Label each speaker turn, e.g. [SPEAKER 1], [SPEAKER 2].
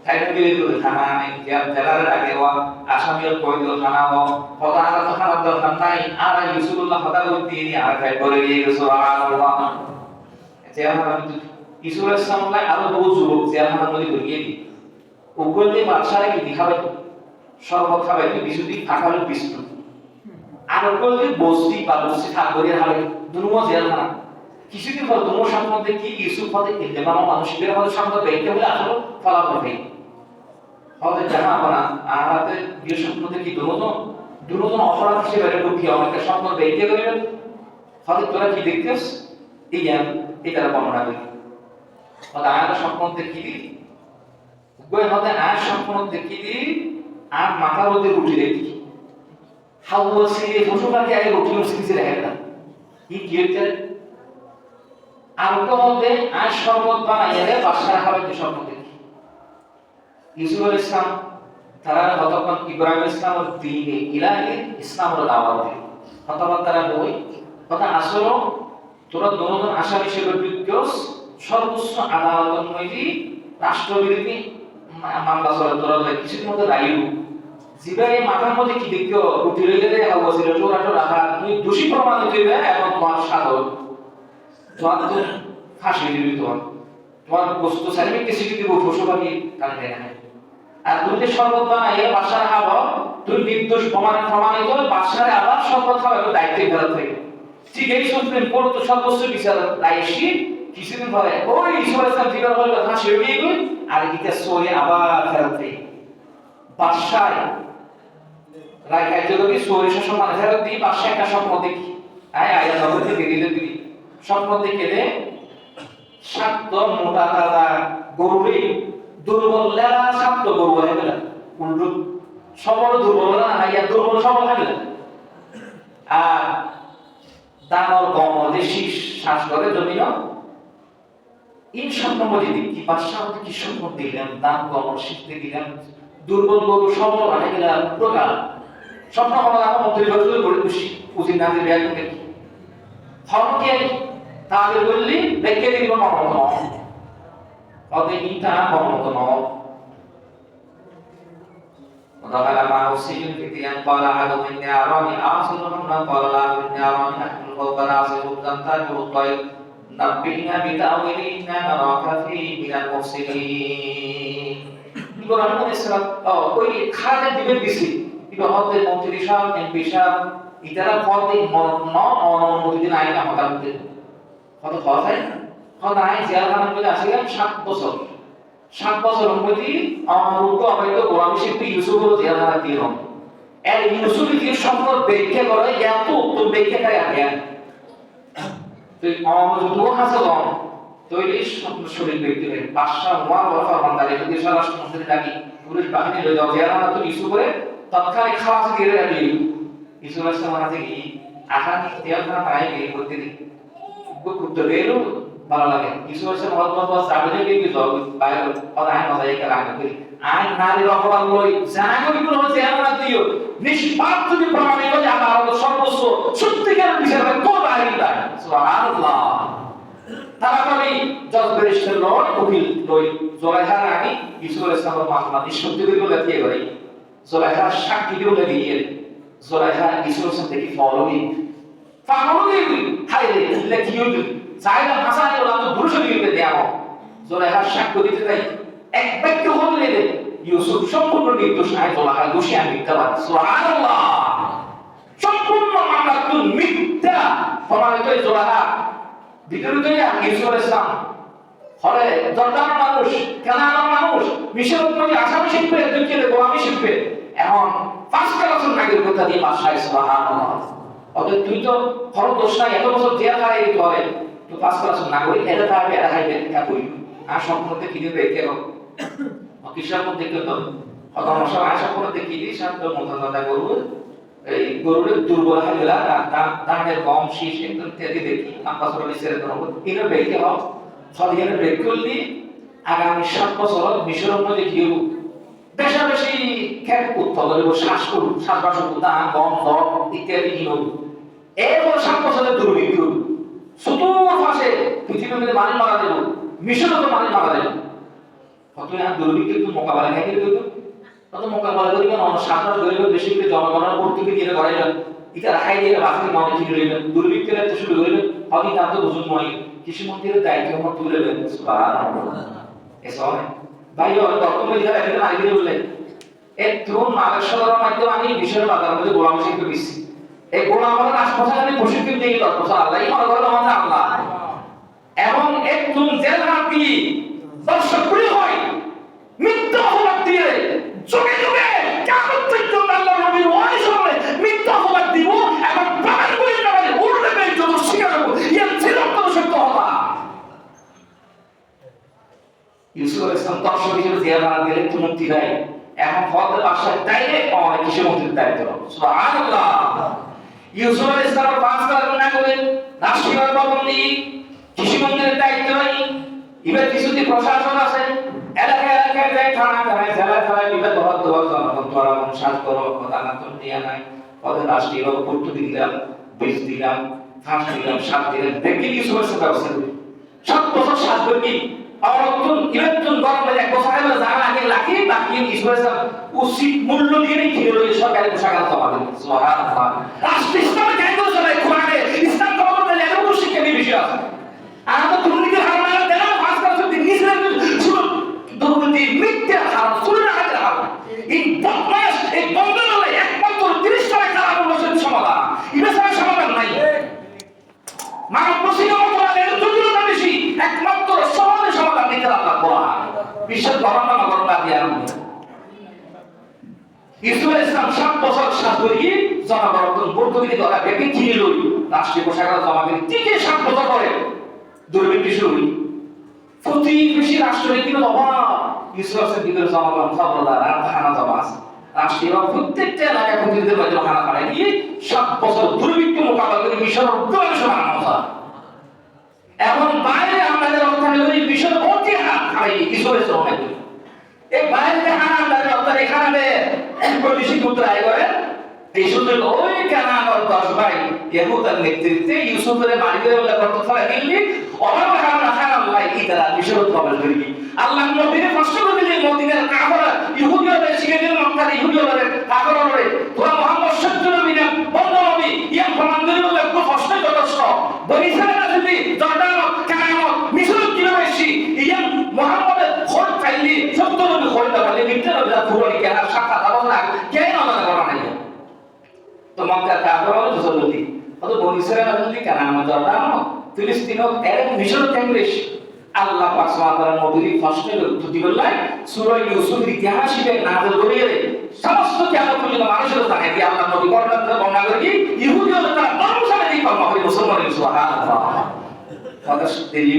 [SPEAKER 1] খাইতে গেলে তো থানা আনে জেলার আগে হওয়া আসামির কইল থানা হওয়া হতা আর তো থানার দরকার নাই আর ইউসুফুল্লাহ হতা করতে দিয়ে আর খাই করে গিয়ে সুবহানাল্লাহ জেলখানা ইউসুফ আলাইহিস সালাম আরো বহু যুবক জেলখানার মধ্যে ঢুকিয়ে দিই উপরে বাদশারে কি দেখাবে শরবত খাবে বিশুদ্ধি থাকার বিষ্ণু আর উপরে বস্তি বা বস্তি থাকবে হালে দুনো জেলখানা কিছুদিন পর দুনো সম্বন্ধে কি ইউসুফ হতে কিনতে পারো মানুষের মধ্যে সম্বন্ধে দেখতে বলে আসলে ফলাফল নেই হতে জানা আমরা আহাতে বিয়ে সম্বন্ধে কি দুজন অপরাধ হিসেবে ঢুকি অনেকটা সম্বন্ধ দেখতে গেলেন হতে তোরা কি দেখতেছ এই জ্ঞান এটা বর্ণনা করি হতে আয়াত সম্বন্ধে কি গয় হতে আয়াত সম্বন্ধে কি আর মাথার মধ্যে রুটি দেখি হাওয়া সিলে পশুপাখি আগে রুটি সিলে দেখা না কি হচ্ছে আর মধ্যে আজ শরবত বানাইলে বাদশাহ খাবে কি শরবত দেখি ইউসুফ আলাইহিস সালাম তারা হতক্ষণ ইব্রাহিম ইসলামের দিনে ইলাহি ইসলামের দাওয়াত দিল হতক্ষণ তারা বই কথা আসলো তোরা দুজন আসামি হিসেবে বিজ্ঞস সর্বোচ্চ আদালতের মধ্যে রাষ্ট্রবিরোধী মামলা চলে তোরা কিছুর মধ্যে রাইল জিবাই মাথার মধ্যে কি দেখো উঠে গেলে হাওয়া ছিল তোরা রাখা তুই দোষী প্রমাণিত হইবে এবং তোমার সাধন তোমার ফাঁসি দিবি তোমার বস্তু সার্টিফিকেট কিছু দিব পশুপাখি কারণে না আর তুমি যে শরবত বানাইয়ে বাদশার খাবো তুমি নির্দোষ প্রমাণিত বাদশারে আবার শরবত খাওয়াবে দায়িত্বে ফেরত থেকে ঠিক এই সুপ্রিম কোর্ট তো সর্বোচ্চ বিচার লাইসি কিছুদিন পরে ওই ইসমাইল ইসলাম জিগার বলে ফাঁসি হয়ে গেল আর এদিকে সরে আবার ফেরত থেকে বাদশার রাখায় যদি সরে সম্মান ফেরত দিই বাদশা একটা স্বপ্ন দেখি আয়া নগর থেকে দিদি স্বপ্ন দেখে দে সাত মোটা তাজা গরুরে দুর্বল লেলা সাত গরু হয়ে গেল উল্টো সবল দুর্বল না হাইয়া দুর্বল সবল হয়ে গেল আর দানর গম দেশি শ্বাস করে জমিন এই স্বপ্ন মধ্যে কি বাদশাহ কি স্বপ্ন দিলেন দান গম শিখতে দিলেন দুর্বল গরু সবল হয়ে গেল প্রকার স্বপ্ন হলো আমার মন্ত্রী বছর করে খুশি উচিত না দিয়ে ব্যাগ দেখি হরকে তাহলে বললি দেখে দিব মমত অতে ইটা মমত নয় ودخل معه السجن فتيا قال أحدهم إني أراني أعصر الخمر قال الآخر إني أراني أحمل فوق رأسي خبزا تأكل الطير نبئنا بتأويله إنا نراك فيه من المفسدين ইব্রাহিম আলাইহিস সালাম ওই খাজা দিবেন দিছি কিন্তু হতে মন্ত্রী সাহেব এমপি সাহেব ইতারা পদে অনুমতি দিন আইনা হতা হতে কত খরচ হয় কত আইন জেলখানার মধ্যে আসিলাম 7 বছর মধ্যে আমরুক অবৈধ গোলামি শিল্পী ইউসুফের জেলখানা দিল এর ইউসুফের যে সম্পদ ব্যাখ্যা করে এত উত্তর ব্যাখ্যা করে আগে তুই আমরুক হাসল তৈরি শরীর ব্যক্তি হয়ে বাদশা ওয়ার ওয়াফা বান্দারে যদি স্বরাষ্ট্রমন্ত্রী লাগি পুলিশ বাহিনী লয়ে যাও জেলখানা তো ইউসুফের তৎকালীন খাওয়া দিয়ে রাখলি ইউসুফ আলাইহিস সালাম আছে কি আখান জেলখানা তাই গিয়ে করতে দি গুপ্ত বেরো ভালো লাগে ইউসুফ আলাইহিস সালাম মহব্বত সাবলে গিয়ে জল বাইরে কথা আইন মজা একা লাগে করি আইন নারীর অপরাধ লই জানাগরি কোন জেলখানা দিও নিষ্পাপ যদি প্রমাণিত যে আদালত সর্বোচ্চ সত্যিকার বিচার করে তো বাইরে দেয় সুবহানাল্লাহ তাড়াতাড়ি জজ ব্যারিস্টার লয় উকিল লই জোরাইহার আগে ইউসুফ আলাইহিস সালাম মামলা নিষ্পত্তি করে লেখিয়ে করে জোরাইহার সাক্ষী দিয়ে দিয়ে জোরাইহা ইউসুফ আলাইহিস সালাম দেখি ফাগলি হাইরে লেখিয়ে চাইলা ভাষায় ওরা তো দুরুশো দিতে দেওয়া জোরাইহার সাক্ষ্য দিতে যাই এক বাক্য বললে ইউসুফ সম্পূর্ণ নির্দোষ আয় জোরাইহা দোষী আমি মিথ্যা বাদ সুবহানাল্লাহ সম্পূর্ণ মামলা তো মিথ্যা প্রমাণিত জোরাইহা ভিতরে ইউসুফ আলাইহিস সালাম হলে জর্দান মানুষ কানাডার মানুষ মিশর উপরে আসামি শিখবে দুঃখের গোলামি শিখবে এখন 5 বছর আগের কথা দিয়ে বাদশাহ সুবহানাল্লাহ অতএব তুই তো খরচ দোষ নাই এত বছর জেল খাই দিতে হবে তো 5 বছর নাগরিক এটা থাকবে এটা খাইবে এটা করি আর সম্পূর্ণ কি দিবে কেন কিসের মধ্যে তো হতম সব আশা করে দেখি দিই শান্ত মতদাতা করব এই গরুর দুর্বল হয়ে গেল তাদের গম শীষ একদম ইত্যাদি দেখি আমরা সব ছেড়ে দেবো এটা বেঁকে হোক সদিয়ানে ব্রেক করলি আগামী 7 বছর মিশরের মধ্যে গিয়ে বেশা বেশি খেত উৎপন্ন করব শ্বাসবাস ধান গম ফল ইত্যাদি কিনব এরপর 7 বছরের দুর্ভিক্ষ চতুর পাশে পৃথিবীর মধ্যে মানি মারা দেব মিশরও তো মানি মারা দেব কত না দুর্ভিক্ষের তো মোকাবেলা খাইতে হইতো, কত মোকাবেলা করি কেন সাধারণ গরিব বেশি করে জনগণের ভর্তুকি দিয়ে করাইলেন, এটা রাখাই দিয়ে বাসের মনে ঠিক রইলেন, দুর্ভিক্ষের এত শুরু হইলেন, হয়তো তার তো বুঝুন মনে কৃষি মন্ত্রীর দায়িত্ব আমার তুলে দেবেন। ভাই বর্তমানে যারা এখানে আগে বললেন এর তরুণ মালিক সদরের মাধ্যমে আমি বিশেষ বাজার মধ্যে গোলাম শিখতে দিচ্ছি, এই গোলাম আমাদের আশপাশে আমি প্রশিক্ষণ দিয়ে দরকার আল্লাহ মনে করেন আমাদের আল্লাহ এবং একজন জেল হাতি দর্শকপ্রিয় হয় মিথ্যা অপবাদ দিয়ে যুগে যুগে কিয়ামত পর্যন্ত আল্লাহর নবীর ওই সময় মিথ্যা অপবাদ দিব এবং প্রমাণ করে নেবেন উল্টে পেয়ে যত শিকার করব এর চিরন্তন সত্য হবা। ইউসুফ আলাইহিস সালাম দর্শক হিসেবে জেল হাত দিলে তো মুক্তি দেয়, এখন ফদের বাসায় ডাইরেক্ট পাওয়া কৃষি মন্ত্রীর দায়িত্ব। সুবহানাল্লাহ। ইউসুফ আলাইহিস সালাম পাঁচ কাজ না করেন রাষ্ট্রীয় প্রবন্ধী কৃষি মন্ত্রীর দায়িত্ব নাই, এবার কিছুতে প্রশাসন আছে এলাকায় এলাকায় যায় থানা থানায় জেলা জেলায় বিভাগ হওয়ার দেওয়ার জনগণ ধরা অনুসার করো প্রধানত দেওয়া নাই, পদে রাষ্ট্রীয় ভর্তুকি দিলাম, বীজ দিলাম, ফাঁস দিলাম, সাত দিলাম, দেখি ইউসুফ আলাইহিস সালাম ব্যবস্থা করি 7 বছর সাত কি অরতুন ইলেকট্রন গরমে এক বছর আগে জানা আগে লাখি বাকি ইউসুফ আলাইহিস সালাম উচিত মূল্য দিয়ে কিনে লই সরকারি পোশাক জমা দেন। সুবহানাল্লাহ। রাষ্ট্র ইসলামে কেন চলে কোরআনে ইসলাম কতটা এত শিক্ষা দিয়ে বিষয় আছে আর তো দুর্নীতির হার না দেন পাঁচ বছর দিন নিচে শুরু দুর্নীতি মিথ্যা হার শুরু না হাতে হার এই বদমাশ এই বন্ধন হলে একমাত্র 30 টাকা কারা বসেন সমাধান এটা ছাড়া সমাধান নাই। মানব প্রসিদ্ধ মতবাদের জটিলতা বেশি, একমাত্র সমাধান সমাধান দিতে আল্লাহ কোরআন বিশ্বের গণনা গণনা দিয়ে আরম্ভ। ইসুফ আলাইহিস সালাম 7 বছর শাসন করি জনগণ ভর্তুকি করা বেপি চিনি লই রাষ্ট্রীয় পোশাক জমা করে টিকে 7 বছর পরে দুর্ভিক্ষ শুরু হই প্রতি বেশি রাষ্ট্রনীতির অভাব ইসুফ আলাইহিস দিকের জনগণ খবরদার আর খানা জমা আছে রাষ্ট্রীয় প্রত্যেকটা এলাকা প্রতিনিধিদের মধ্যে খানা খাড়াই দিয়ে 7 বছর দুর্ভিক্ষ মোকাবেলা করে মিশরের উদ্যোগ সমাধান হয়। এখন বাইরে আমাদের অবস্থান হলো মিশর অতি হাত খাড়াই ইসুফ আলাইহিস সালাম এই বাইরে হানা আমাদের অবস্থান এখানে পুলিশ পুত্র আয় করে এই সুন্দর ওই কানার 10 ভাই ইহুদার নেতৃত্বে ইউসুফের মারিয়ে বলে কত ফলা দিল্লি অবাক হানা খান আল্লাহ ইতারা মিশর প্রবেশ করি আল্লাহ নবীর কষ্ট করে দিলেন মদিনার কাফেররা ইহুদিদের শিখেদের মক্কার ইহুদিদের কাফেররা তোরা মুহাম্মদ সত্য নবী না বন্ধ নবী ইয়াম প্রমাণ করে বলে খুব কষ্ট যথেষ্ট বরিশাল আছে জর্ডান কানামত মিশর কিভাবে এসেছি ইয়াম মুহাম্মদের খোঁজ চাইলি সত্য নবী খোঁজটা বলে মিথ্যা নবী দা পুরো কেন শাখা দাও না কেন আমাদের করা নাই তো মক্কা কাফেররা তো জলদি অত বরিশাল আছে কানামত জর্ডান ফিলিস্তিন এর মিশর কেন্দ্রেশ আল্লাহ পাক সুবহানাহু ওয়া তাআলা নবীর প্রশ্নের উত্তর দিবেন সূরা ইউসুফের ইতিহাস হিসেবে নাযিল করিয়ে সমস্ত কিয়ামত পর্যন্ত মানুষের জানাই দিয়ে আল্লাহ নবী বর্ণনা করে কি ইহুদিরা তারা ধর্মশালা এই কর্ম করে মুসলমানের সুবহানাল্লাহ কথা দেরি